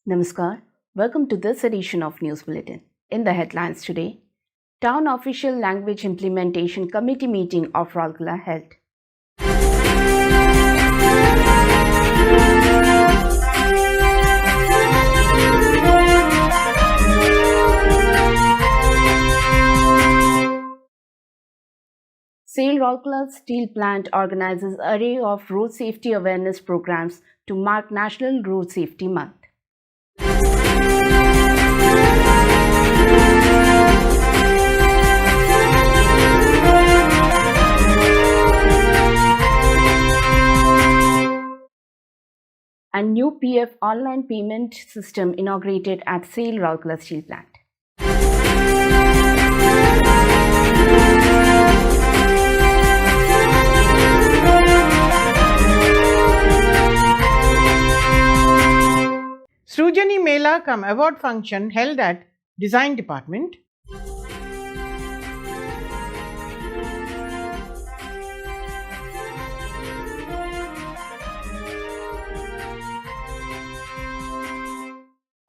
Namaskar. Welcome to this edition of News Bulletin. In the headlines today, Town Official Language Implementation Committee meeting of Rourkela held. SAIL Rourkela Steel Plant organizes an array of road safety awareness programs to mark National Road Safety Month. And new PF online payment system inaugurated at SAIL Rourkela Steel Plant. Srujani Mela cum award function held at Design Department.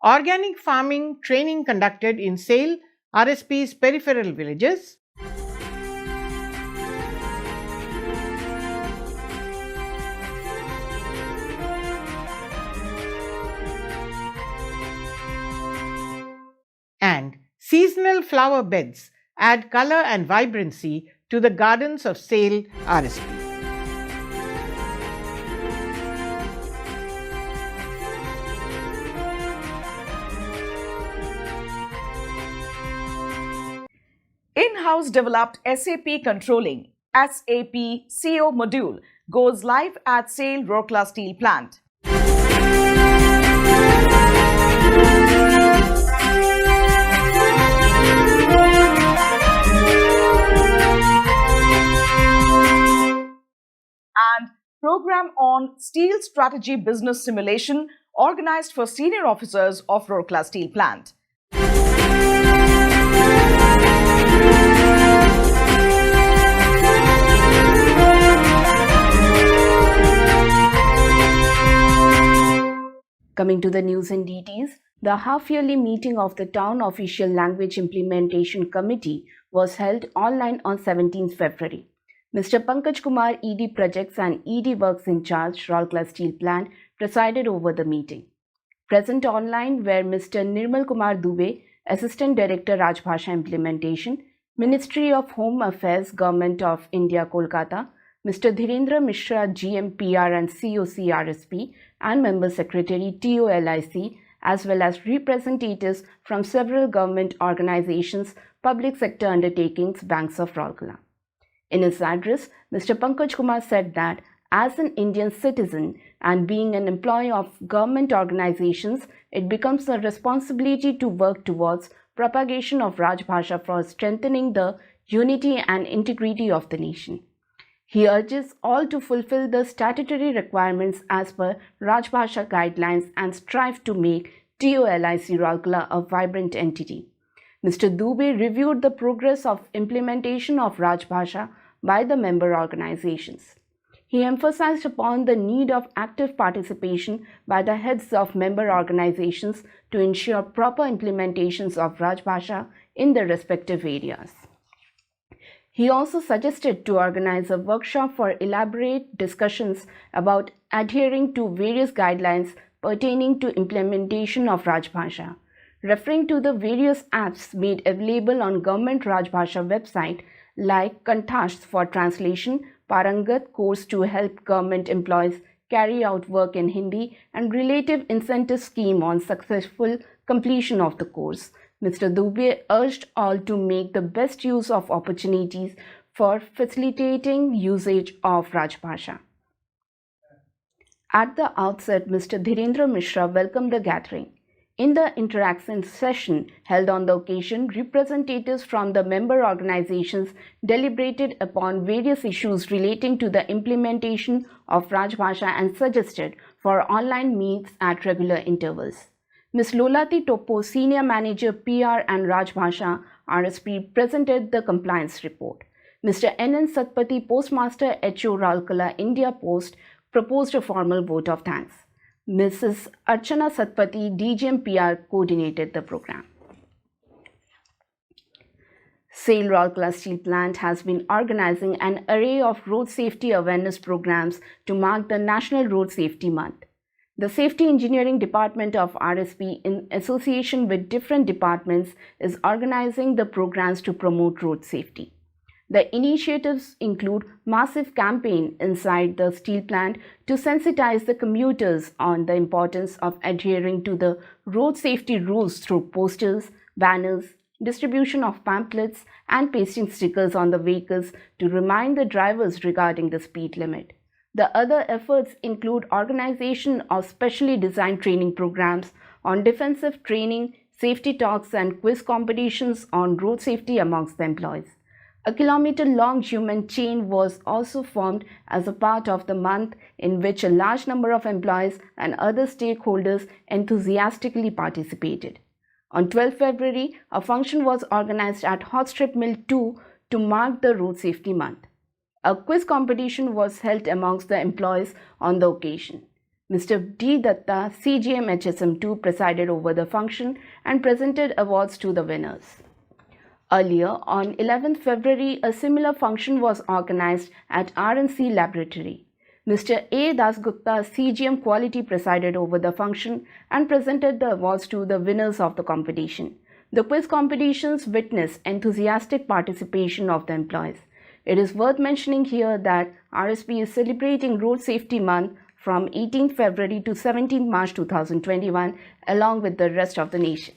Organic farming training conducted in SAIL RSP's peripheral villages. And seasonal flower beds add color and vibrancy to the gardens of SAIL RSP. In-house developed SAP controlling SAP CO module goes live at SAIL Rourkela Steel Plant. And program on Steel Strategy Business Simulation organized for senior officers of Rourkela Steel Plant. Coming to the news in details, the half-yearly meeting of the Town Official Language Implementation Committee was held online on 17th February. Mr. Pankaj Kumar, ED Projects and ED Works in charge, Rourkela Steel Plant, presided over the meeting. Present online were Mr. Nirmal Kumar Dubey, Assistant Director Rajbhasha Implementation, Ministry of Home Affairs, Government of India, Kolkata, Mr. Dhirendra Mishra, GM PR and COC RSP, and Member Secretary TOLIC, as well as representatives from several government organizations, public sector undertakings, banks of Rourkela. In his address, Mr. Pankaj Kumar said that as an Indian citizen and being an employee of government organizations, it becomes a responsibility to work towards propagation of Rajbhasha for strengthening the unity and integrity of the nation. He urges all to fulfill the statutory requirements as per Rajbhasha guidelines and strive to make TOLIC Rourkela a vibrant entity. Mr. Dubey reviewed the progress of implementation of Rajbhasha by the member organizations. He emphasized upon the need of active participation by the heads of member organizations to ensure proper implementations of Rajbhasha in their respective areas. He also suggested to organize a workshop for elaborate discussions about adhering to various guidelines pertaining to implementation of Rajbhasha, referring to the various apps made available on Government Rajbhasha website like Kanthasht for translation, Parangat course to help government employees carry out work in Hindi, and relative incentive scheme on successful completion of the course. Mr. Dubey urged all to make the best use of opportunities for facilitating usage of Rajbhasha. At the outset, Mr. Dhirendra Mishra welcomed the gathering. In the interaction session held on the occasion, representatives from the member organizations deliberated upon various issues relating to the implementation of Rajbhasha and suggested for online meets at regular intervals. Ms. Lolati Topo, Senior Manager PR and Rajbhasha RSP, presented the compliance report. Mr. N.N. Satpathy, Postmaster HO Rourkela India Post, proposed a formal vote of thanks. Mrs. Archana Satpathy, DGM PR, coordinated the program. SAIL Rourkela Steel Plant has been organizing an array of road safety awareness programs to mark the National Road Safety Month. The Safety Engineering Department of RSP, in association with different departments, is organizing the programs to promote road safety. The initiatives include massive campaign inside the steel plant to sensitize the commuters on the importance of adhering to the road safety rules through posters, banners, distribution of pamphlets, and pasting stickers on the vehicles to remind the drivers regarding the speed limit. The other efforts include organization of specially designed training programs on defensive training, safety talks, and quiz competitions on road safety amongst the employees. A kilometer-long human chain was also formed as a part of the month, in which a large number of employees and other stakeholders enthusiastically participated. On 12 February, a function was organized at Hot Strip Mill 2 to mark the Road Safety Month. A quiz competition was held amongst the employees on the occasion. Mr. D. Datta, CGM HSM2, presided over the function and presented awards to the winners. Earlier, on 11 February, a similar function was organized at RNC Laboratory. Mr. A. Dasgupta, CGM Quality, presided over the function and presented the awards to the winners of the competition. The quiz competitions witnessed enthusiastic participation of the employees. It is worth mentioning here that RSP is celebrating Road Safety Month from 18 February to 17 March 2021 along with the rest of the nation.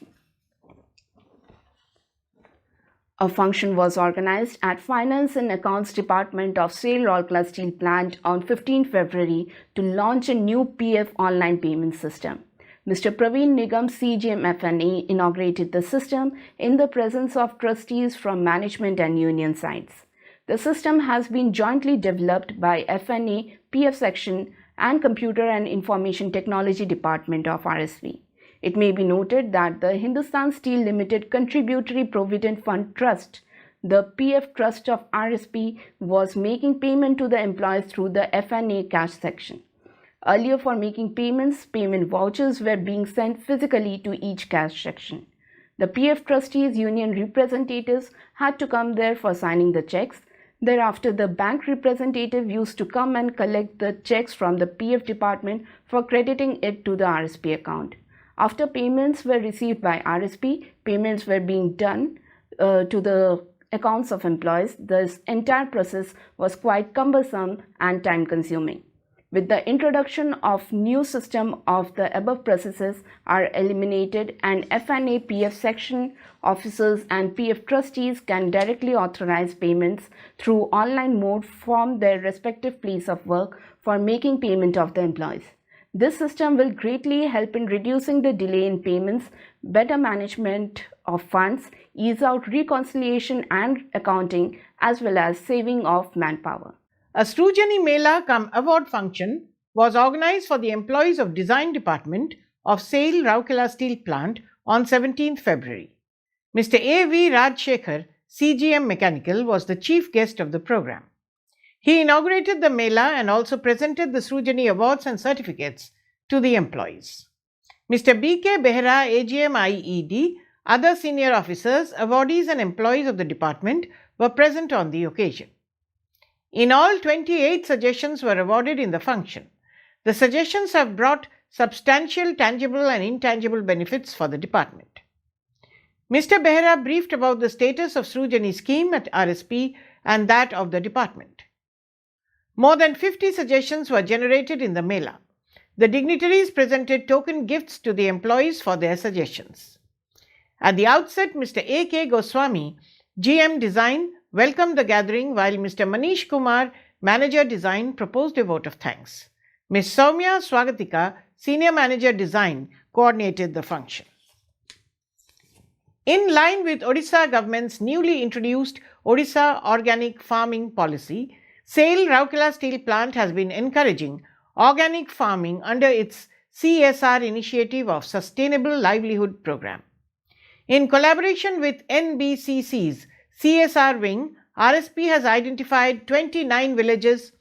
A function was organized at Finance and Accounts Department of SAIL Rourkela Steel Plant on 15 February to launch a new PF online payment system. Mr. Praveen Nigam, CGM FNA, inaugurated the system in the presence of trustees from management and union sides. The system has been jointly developed by FNA, PF Section, and Computer and Information Technology Department of RSP. It may be noted that the Hindustan Steel Limited Contributory Provident Fund Trust, the PF Trust of RSP, was making payment to the employees through the FNA cash section. Earlier, for making payments, payment vouchers were being sent physically to each cash section. The PF Trustees Union representatives had to come there for signing the checks. Thereafter, the bank representative used to come and collect the checks from the PF department for crediting it to the RSP account. After payments were received by RSP, payments were being done to the accounts of employees. This entire process was quite cumbersome and time-consuming. With the introduction of new system of the above processes are eliminated and FNA PF section officers and PF trustees can directly authorize payments through online mode from their respective place of work for making payment of the employees. This system will greatly help in reducing the delay in payments, better management of funds, ease out reconciliation and accounting, as well as saving of manpower. A Srujani Mela cum award function was organized for the employees of Design Department of SAIL Rourkela Steel Plant on 17th February. Mr. A.V. Rajshekhar, CGM Mechanical, was the chief guest of the program. He inaugurated the Mela and also presented the Srujani Awards and certificates to the employees. Mr. B.K. Behera, AGM IED, other senior officers, awardees and employees of the department were present on the occasion. In all, 28 suggestions were awarded in the function. The suggestions have brought substantial tangible and intangible benefits for the department. Mr. Behera briefed about the status of Srujani scheme at RSP and that of the department. More than 50 suggestions were generated in the Mela. The dignitaries presented token gifts to the employees for their suggestions. At the outset, Mr. A.K. Goswami, GM Design, welcomed the gathering while Mr. Manish Kumar, Manager Design, proposed a vote of thanks. Ms. Soumya Swagatika, Senior Manager Design, coordinated the function. In line with Odisha government's newly introduced Odisha Organic Farming Policy, SAIL Rourkela Steel Plant has been encouraging organic farming under its CSR initiative of Sustainable Livelihood Program. In collaboration with NBCC's CSR wing, RSP has identified 29 villages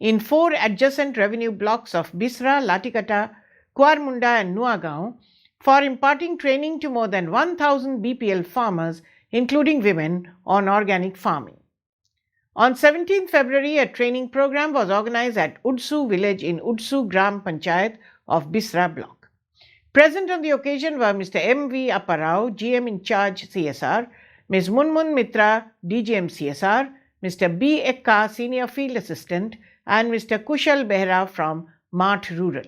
in 4 adjacent revenue blocks of Bisra, Latikata, Kuarmunda and Nuagaon for imparting training to more than 1,000 BPL farmers, including women, on organic farming. On 17 February, a training program was organized at Udsu village in Udsu Gram Panchayat of Bisra block. Present on the occasion were Mr. M.V. Apparao, GM in charge CSR, Ms. Munmun Mitra, DGM CSR, Mr. B. Ekka, Senior Field Assistant, and Mr. Kushal Behra from Mart Rural.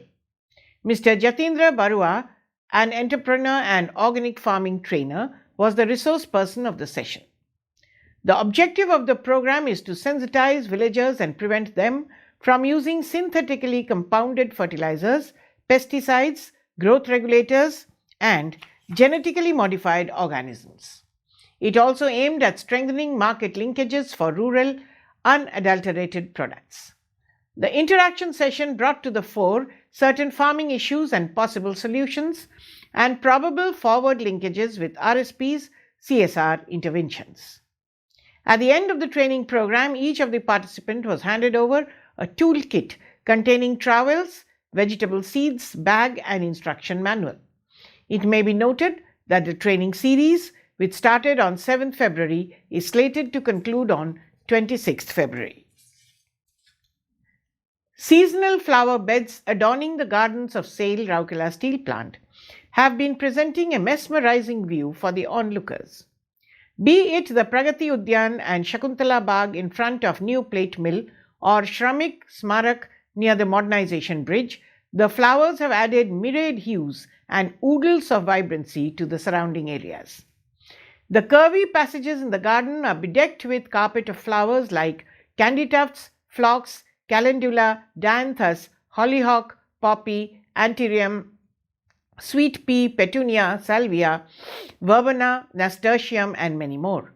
Mr. Jatindra Barua, an entrepreneur and organic farming trainer, was the resource person of the session. The objective of the program is to sensitize villagers and prevent them from using synthetically compounded fertilizers, pesticides, growth regulators, and genetically modified organisms. It also aimed at strengthening market linkages for rural, unadulterated products. The interaction session brought to the fore certain farming issues and possible solutions, and probable forward linkages with RSP's CSR interventions. At the end of the training program, each of the participants was handed over a toolkit containing trowels, vegetable seeds, bag, and instruction manual. It may be noted that the training series, which started on 7th February, is slated to conclude on 26th February. Seasonal flower beds adorning the gardens of SAIL Rourkela Steel Plant have been presenting a mesmerizing view for the onlookers. Be it the Pragati Udyan and Shakuntala Bagh in front of New Plate Mill or Shramik Smarak near the Modernization Bridge, the flowers have added myriad hues and oodles of vibrancy to the surrounding areas. The curvy passages in the garden are bedecked with carpet of flowers like candytufts, phlox, calendula, dianthus, hollyhock, poppy, anthurium, sweet pea, petunia, salvia, verbena, nasturtium, and many more.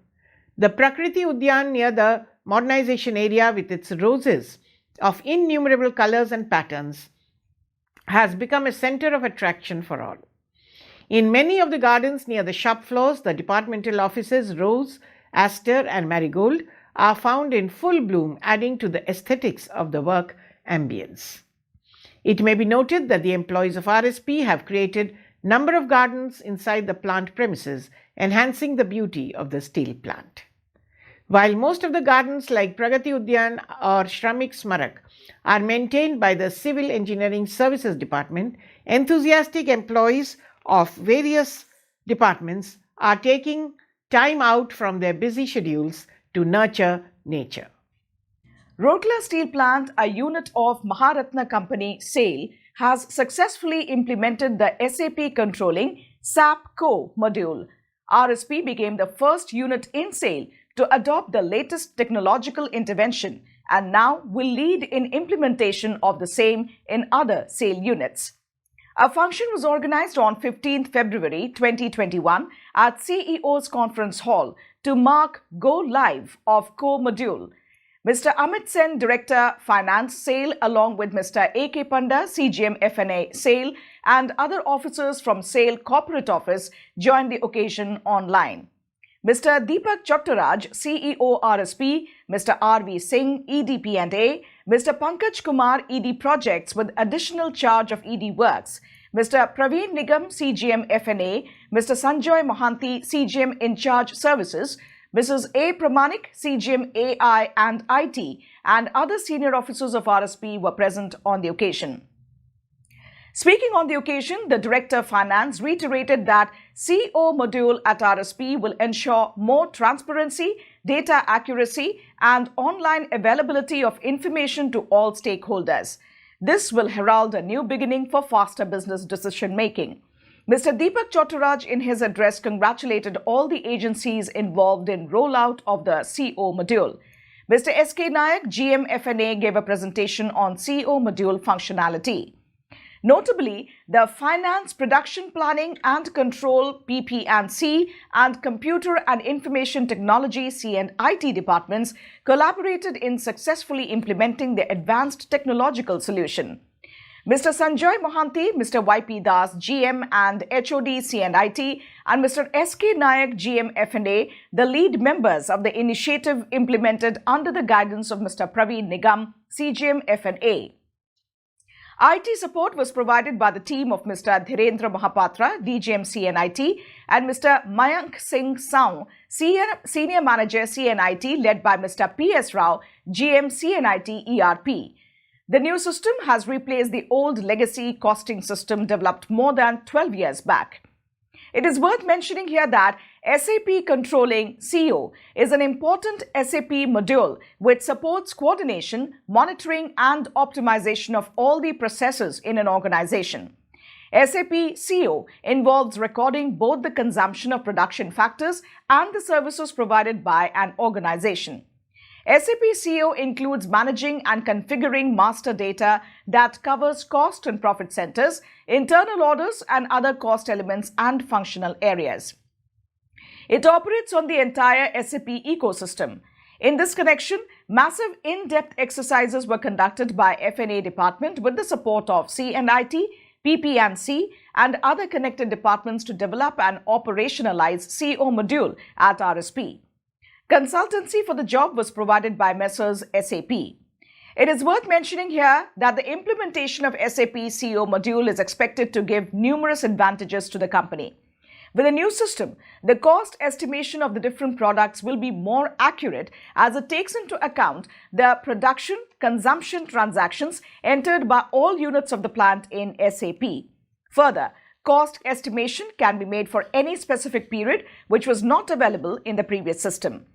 The Prakriti Udyan near the modernization area with its roses of innumerable colors and patterns has become a center of attraction for all. In many of the gardens near the shop floors, the departmental offices rose, aster, and marigold are found in full bloom, adding to the aesthetics of the work ambience. It may be noted that the employees of RSP have created a number of gardens inside the plant premises, enhancing the beauty of the steel plant. While most of the gardens like Pragati Udyan or Shramik Smarak are maintained by the Civil Engineering Services Department, enthusiastic employees of various departments are taking time out from their busy schedules to nurture nature. Rourkela Steel Plant, a unit of Maharatna Company SAIL, has successfully implemented the SAP controlling SAP Co module. RSP became the first unit in SAIL to adopt the latest technological intervention and now will lead in implementation of the same in other SAIL units. A function was organized on 15th February 2021 at CEO's Conference Hall to mark Go Live of Co module. Mr. Amit Sen, Director Finance SAIL, along with Mr. A.K. Panda, CGM FNA SAIL, and other officers from SAIL Corporate Office joined the occasion online. Mr. Deepak Chottaraj, CEO RSP, Mr. R.V. Singh, EDP&A, Mr. Pankaj Kumar, ED Projects with additional charge of ED Works, Mr. Praveen Nigam, CGM FNA, Mr. Sanjoy Mohanty, CGM In Charge Services, Mrs. A. Pramanik, CGM AI and IT, and other senior officers of RSP were present on the occasion. Speaking on the occasion, the Director of Finance reiterated that CO module at RSP will ensure more transparency, data accuracy, and online availability of information to all stakeholders. This will herald a new beginning for faster business decision-making. Mr. Deepak Chottaraj in his address congratulated all the agencies involved in rollout of the CO module. Mr. S.K. Nayak, GM FNA, gave a presentation on CO module functionality. Notably, the Finance, Production Planning and Control PP&C and Computer and Information Technology C&IT departments collaborated in successfully implementing the advanced technological solution. Mr. Sanjoy Mohanty, Mr. Y.P. Das, GM and HOD C&IT, and Mr. S.K. Nayak, GM FNA, the lead members of the initiative implemented under the guidance of Mr. Praveen Nigam, CGM FNA. IT support was provided by the team of Mr. Dhirendra Mahapatra, DGM CNIT, and Mr. Mayank Singh Saung, Senior Manager CNIT, led by Mr. P.S. Rao, GM CNIT ERP. The new system has replaced the old legacy costing system developed more than 12 years back. It is worth mentioning here that SAP Controlling CO is an important SAP module which supports coordination, monitoring and optimization of all the processes in an organization. SAP CO involves recording both the consumption of production factors and the services provided by an organization. SAP CO includes managing and configuring master data that covers cost and profit centers, internal orders, and other cost elements and functional areas. It operates on the entire SAP ecosystem. In this connection, massive in-depth exercises were conducted by F&A department with the support of CNIT, PP&C, and other connected departments to develop and operationalize CO module at RSP. Consultancy for the job was provided by Messrs. SAP. It is worth mentioning here that the implementation of SAP CO module is expected to give numerous advantages to the company. With a new system, the cost estimation of the different products will be more accurate as it takes into account the production, consumption transactions entered by all units of the plant in SAP. Further, cost estimation can be made for any specific period which was not available in the previous system.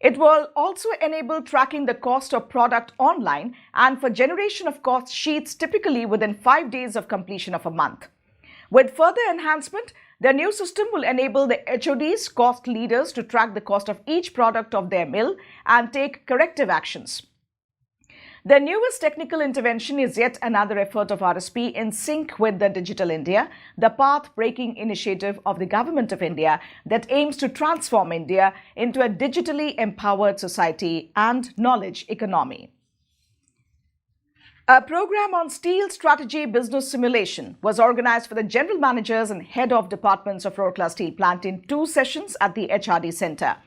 It will also enable tracking the cost of product online and for generation of cost sheets typically within 5 days of completion of a month. With further enhancement, the new system will enable the HODs, cost leaders, to track the cost of each product of their mill and take corrective actions. The newest technical intervention is yet another effort of RSP in sync with the Digital India, the path-breaking initiative of the Government of India that aims to transform India into a digitally empowered society and knowledge economy. A program on steel strategy business simulation was organized for the general managers and head of departments of Rourkela Steel Plant in 2 sessions at the HRD Center.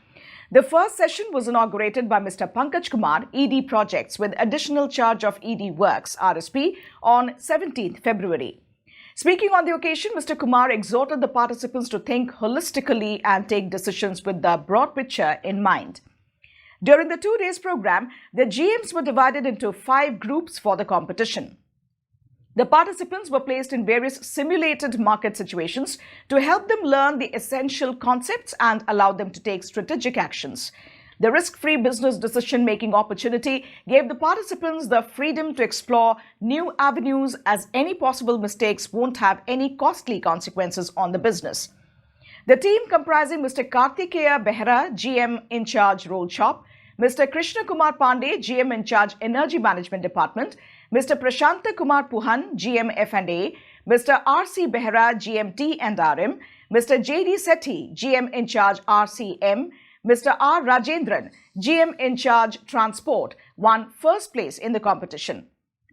The first session was inaugurated by Mr. Pankaj Kumar, ED Projects, with additional charge of ED Works, RSP, on 17th February. Speaking on the occasion, Mr. Kumar exhorted the participants to think holistically and take decisions with the broad picture in mind. During the 2 days program, the GMs were divided into 5 groups for the competition. The participants were placed in various simulated market situations to help them learn the essential concepts and allow them to take strategic actions. The risk-free business decision-making opportunity gave the participants the freedom to explore new avenues as any possible mistakes won't have any costly consequences on the business. The team comprising Mr. Kartikeya Behera, GM in charge Roll Shop, Mr. Krishna Kumar Pandey, GM in charge Energy Management Department, Mr. Prashanta Kumar Puhan, GM F&A, Mr. R.C. Behera, GM T&RM, Mr. J.D. Sethi, GM in charge RCM, Mr. R. Rajendran, GM in charge Transport, won first place in the competition.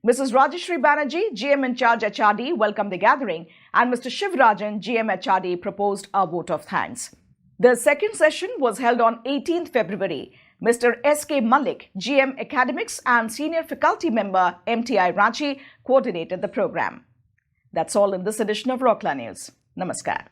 Mrs. Rajeshri Banerjee, GM in charge HRD, welcomed the gathering, and Mr. Shivrajan, GM HRD, proposed a vote of thanks. The second session was held on 18th February. Mr. S.K. Malik, GM Academics and Senior Faculty Member, MTI Ranchi, coordinated the program. That's all in this edition of Rourkela News. Namaskar.